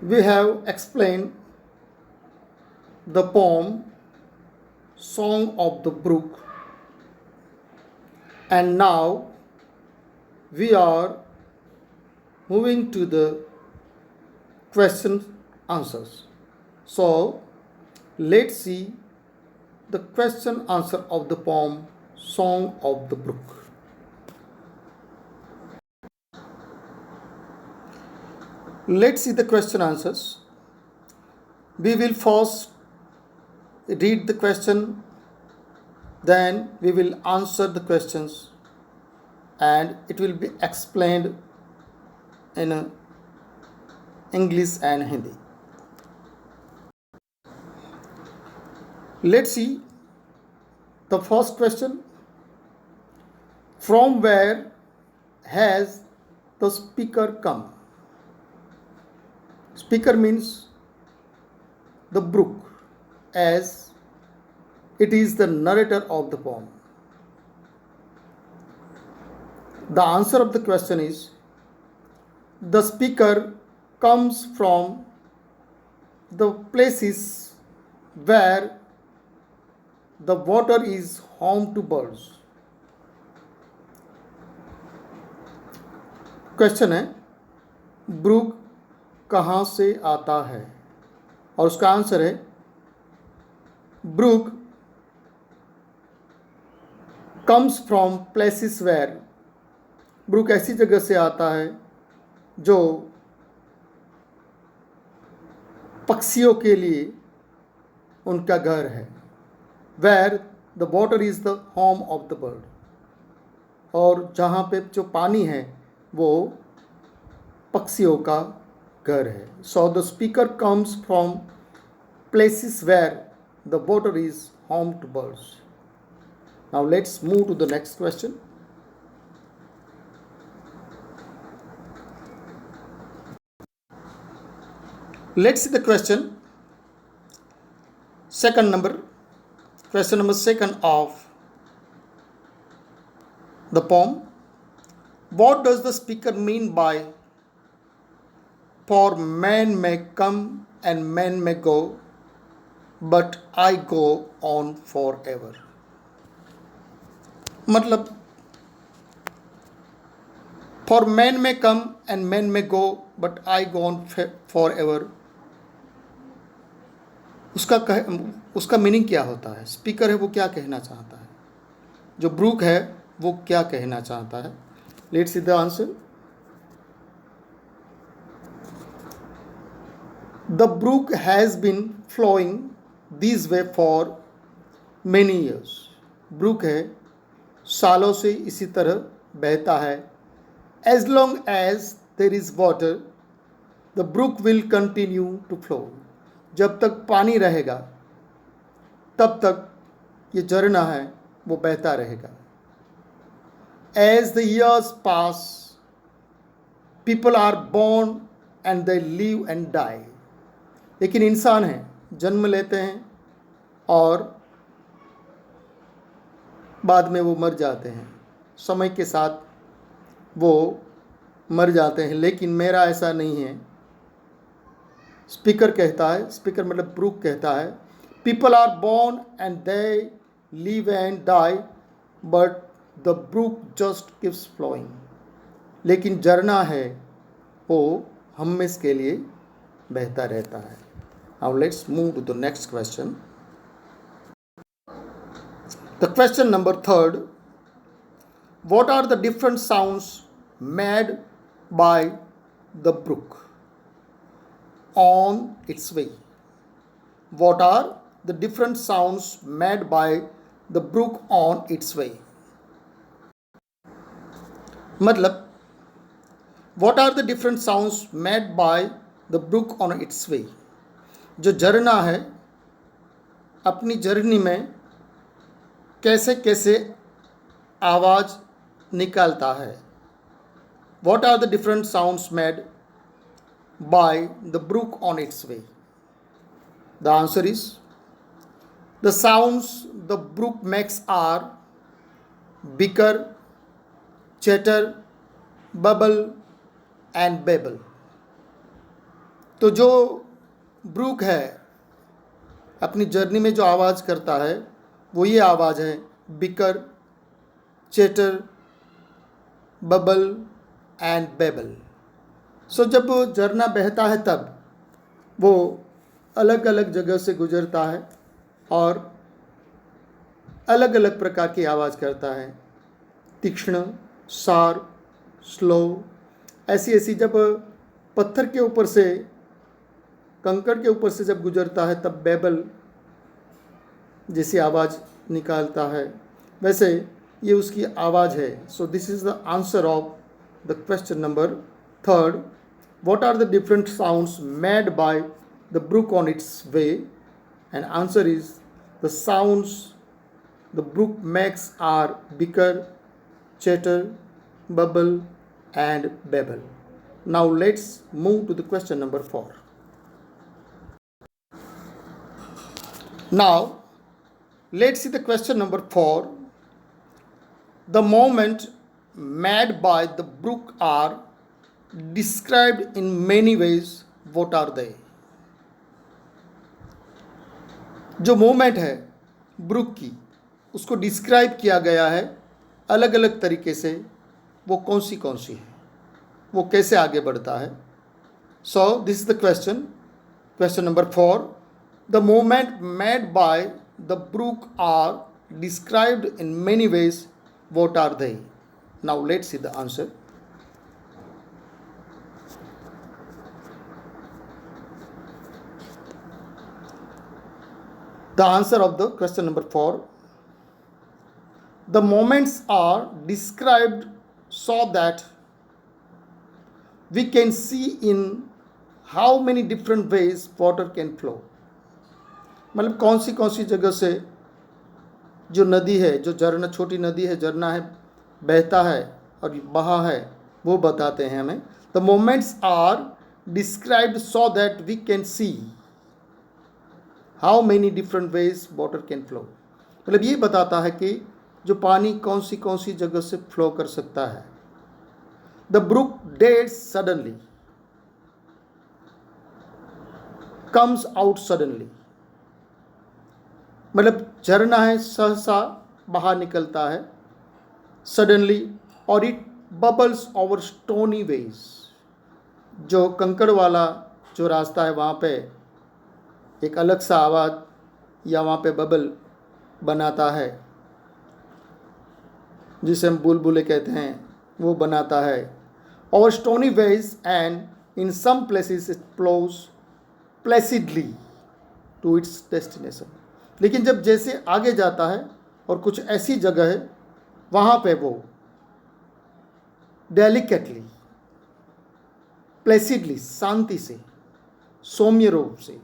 We have explained the poem Song of the Brook, and now we are moving to the question answers. So let's see the question answer of the poem Song of the Brook. Let's see the question answers. We will first read the question, then we will answer the questions, and it will be explained in English and Hindi. Let's see the first question. From where has the speaker come? Speaker means the brook, as it is the narrator of the poem. The answer of the question is the speaker comes from the places where the water is home to birds. Question है brook कहाँ से आता है, और उसका answer है brook comes from places where. Brook ऐसी जगह से आता है जो पक्षियों के लिए उनका घर है। Where the water is the home of the bird, और जहाँ पे जो पानी है वो पक्षियों का घर है। So the speaker comes from places where the water is home to birds. Now let's move to the next question. Let's see the question. Question number second of the poem. What does the speaker mean by for man may come and man may go, but I go on forever? मतलब for man may come and man may go, but I go on forever, उसका meaning क्या होता है? Speaker है वो क्या कहना चाहता है, जो ब्रूक है वो क्या कहना चाहता है? Let's see the answer. The brook has been flowing this way for many years. Brook है सालों से इसी तरह बहता है। As long as there is water the brook will continue to flow. जब तक पानी रहेगा तब तक ये झरना है वो बहता रहेगा। As the years pass people are born and they live and die. लेकिन इंसान हैं, जन्म लेते हैं और बाद में वो मर जाते हैं, समय के साथ वो मर जाते हैं। लेकिन मेरा ऐसा नहीं है। स्पीकर कहता है, स्पीकर मतलब ब्रूक कहता है, people are born and they live and die, but the brook just keeps flowing. लेकिन झरना है वो हमेशा के लिए बहता रहता है। Now let's move to the next question. The question number third, what are the different sounds made by the brook on its way? What are the different sounds made by the brook on its way? मतलब what are the different sounds made by the brook on its way? जो झरना है अपनी journey में कैसे कैसे आवाज़ निकालता है। What are the different sounds made by the brook on its way? The answer is the sounds the brook makes are bicker, chatter, bubble and Babel. तो जो ब्रूक है अपनी जर्नी में जो आवाज़ करता है वो ये आवाज़ है, bicker, chatter, bubble and babble. So जब वो झरना बहता है तब वो अलग अलग जगह से गुजरता है और अलग अलग प्रकार की आवाज़ करता है, तीक्ष्ण, शार्प, स्लो, ऐसी ऐसी. जब पत्थर के ऊपर से, कंकड़ के ऊपर से जब गुजरता है तब बेबल जैसी आवाज़ निकालता है, वैसे ये उसकी आवाज़ है. So this is the answer of the question number 3. What are the different sounds made by the brook on its way? And answer is the sounds the brook makes are bicker, chatter, bubble and babble. Now let's move to the question number 4. Now let's see the question number 4. The movement made by the brook are described in many ways. What are they? जो movement है book की उसको describe किया गया है अलग अलग तरीके से. वो कौन सी है, वो कैसे आगे बढ़ता है. So this is the question number 4. The movement made by the brook are described in many ways. What are they? Now let's see the answer. The answer of the question number 4. The moments are described so that we can see in how many different ways water can flow. मतलब कौन सी जगह से जो नदी है, जो झरना, छोटी नदी है, झरना है, बहता है और बहा है, वो बताते हैं हमें. The moments are described so that we can see how many different ways water can flow. मतलब ये बताता है कि जो पानी कौन सी जगह से फ्लो कर सकता है. The brook darts suddenly, comes out suddenly. मतलब झरना है, सहसा बाहर निकलता है सडनली. और it bubbles over stony ways. जो कंकड़ वाला जो रास्ता है वहाँ पे एक अलग सा आवाज़ या वहाँ पे बबल बनाता है, जिसे हम बुलबुले कहते हैं, वो बनाता है. और stony ways and in some places it flows placidly to its destination. लेकिन जब जैसे आगे जाता है और कुछ ऐसी जगह है वहाँ पे वो डेलिकेटली, प्लेसिडली, शांति से, सौम्य रूप से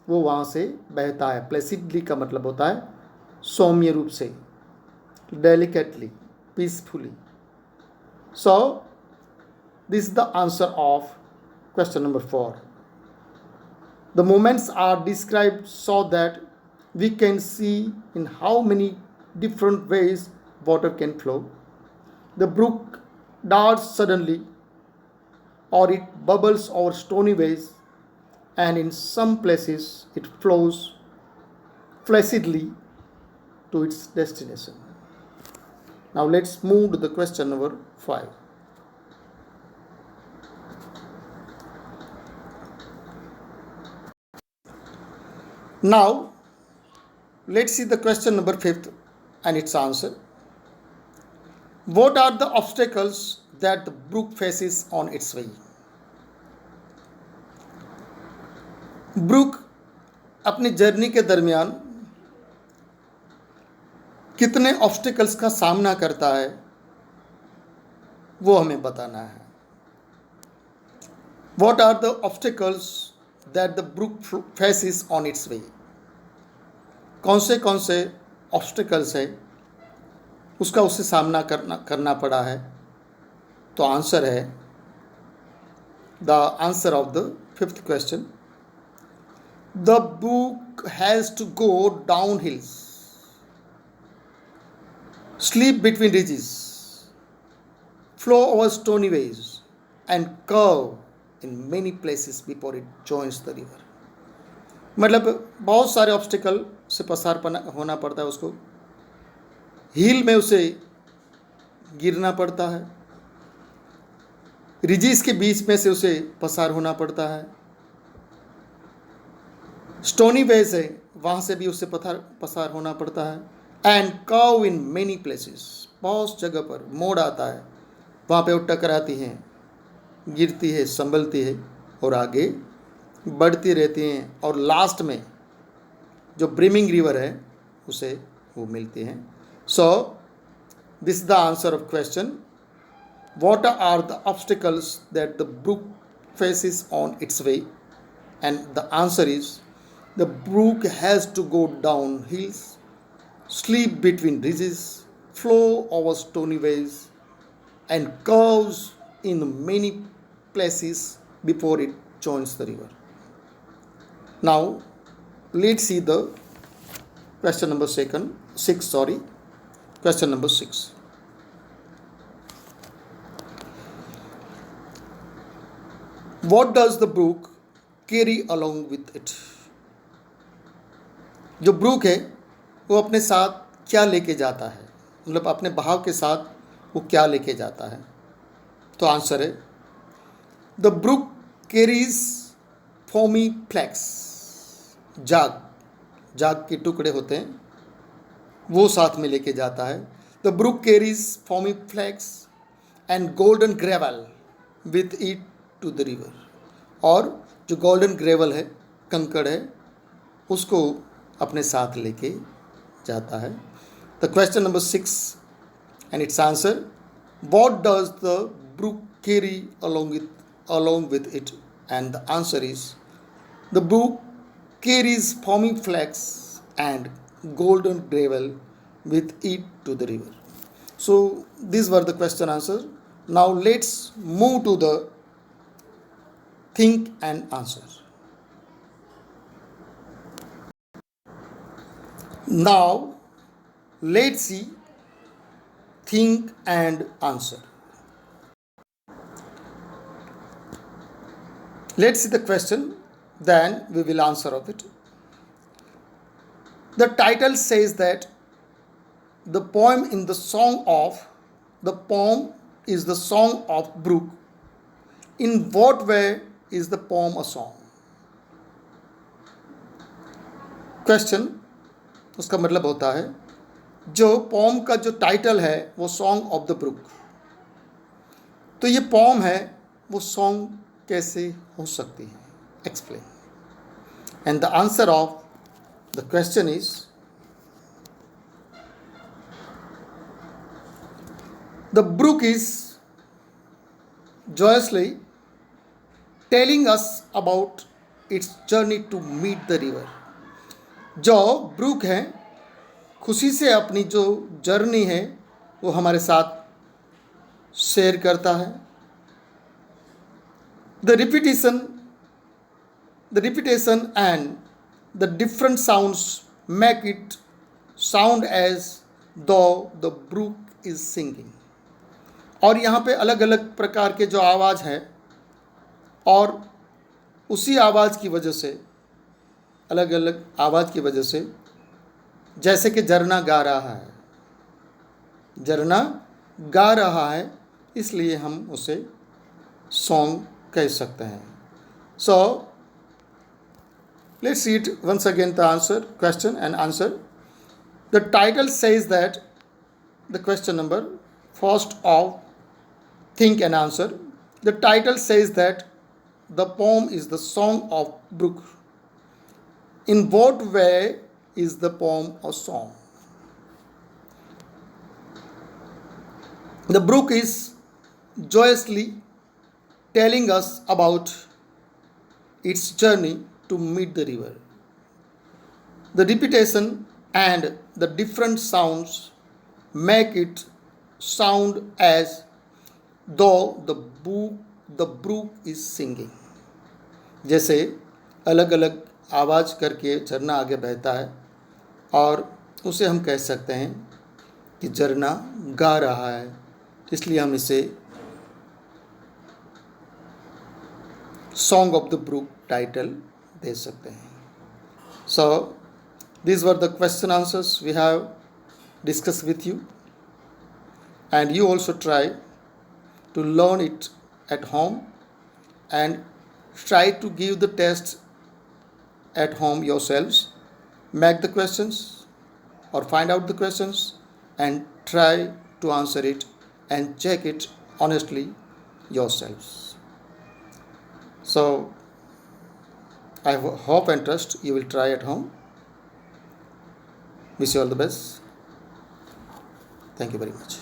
वो वहाँ से बहता है. प्लेसिडली का मतलब होता है सौम्य रूप से, delicately, peacefully. So this is the answer of question number 4. The moments are described so that we can see in how many different ways water can flow. The brook darts suddenly or it bubbles over stony ways, and in some places it flows placidly to its destination. Now let's move to the question number 5. Now let's see the question number 5 and its answer. What are the obstacles that the brook faces on its way? ब्रूक अपनी journey के दरमियान कितने obstacles का सामना करता है वो हमें बताना है. What are the obstacles that the brook faces on its way? कौन से ऑब्स्टिकल्स है उसका उसे सामना करना पड़ा है. तो आंसर है, the answer of the 5th question. The brook has to go down hills, sleep between ridges, flow over stony ways, and curve in many places before it joins the river. मतलब बहुत सारे obstacle से पसार होना पड़ता है उसको, हिल में उसे गिरना पड़ता है, रिजिस के बीच में से उसे पसार होना पड़ता है, स्टोनी वेज है वहाँ से भी उसे पसार होना पड़ता है, and curve in many places, बहुत जगह पर मोड़ आता है, वहाँ पे वो टकराती हैं, गिरती है, संभलती है और आगे बढ़ती रहती हैं और लास्ट में जो ब्रिमिंग रिवर है उसे वो मिलती हैं. सो this is the answer of question, what are the obstacles that the brook faces on its way? And the answer is, the brook has to go down hills, sleep between ridges, flow over stony ways, and curves in many places before it joins the river. Now let's see the question number 6. Question number 6. What does the brook carry along with it? जो Brooke है वो अपने साथ क्या लेके जाता है, मतलब अपने बहाव के साथ वो क्या लेके जाता है? तो आंसर है, the brook carries foamy flakes, जाग के टुकड़े होते हैं वो साथ में लेके जाता है. The brook carries foamy flakes and golden gravel with it to the river, और जो गोल्डन ग्रेवल है, कंकड़ है, उसको अपने साथ लेके जाता है. The question number 6 and its answer, what does the brook carry along with it? And the answer is, the brook carries foamy flakes and golden gravel with it to the river. So these were the question answers. Now let's move to the think and answer. Now let's see think and answer. Let's see the question, then we will answer of it. The title says that the poem is the song of brook. In what way is the poem a song? Question, उसका मतलब होता है जो pome का जो title है वो song of the book, तो ये पोम है, वो सॉन्ग कैसे हो सकती है? Explain. And the answer of the question is, the brook is joyously telling us about its journey to meet the river. जो ब्रूक है खुशी से अपनी जो जर्नी है वो हमारे साथ शेयर करता है. The repetition and the different sounds make it sound as though the brook is singing. और यहाँ पे अलग अलग प्रकार के जो आवाज़ हैं और उसी आवाज़ की वजह से, अलग अलग आवाज़ की वजह से, जैसे कि झरना गा रहा है, झरना गा रहा है, इसलिए हम उसे सॉन्ग कह सकते हैं. So let's see it once again the answer, question and answer. The title says that, the question number first of think and answer. The title says that the poem is the song of brook. In what way is the poem a song? The brook is joyously telling us about its journey to meet the river. The repetition and the different sounds make it sound as though the brook is singing. जैसे अलग अलग आवाज़ करके झरना आगे बहता है और उसे हम कह सकते हैं कि झरना गा रहा है, इसलिए हम इसे song of the brook title दे सकते हैं. So these were the question answers we have discussed with you, and you also try to learn it at home and try to give the test at home yourselves. Make the questions or find out the questions and try to answer it and check it honestly yourselves. So I hope and trust you will try at home. Wish you all the best. Thank you very much.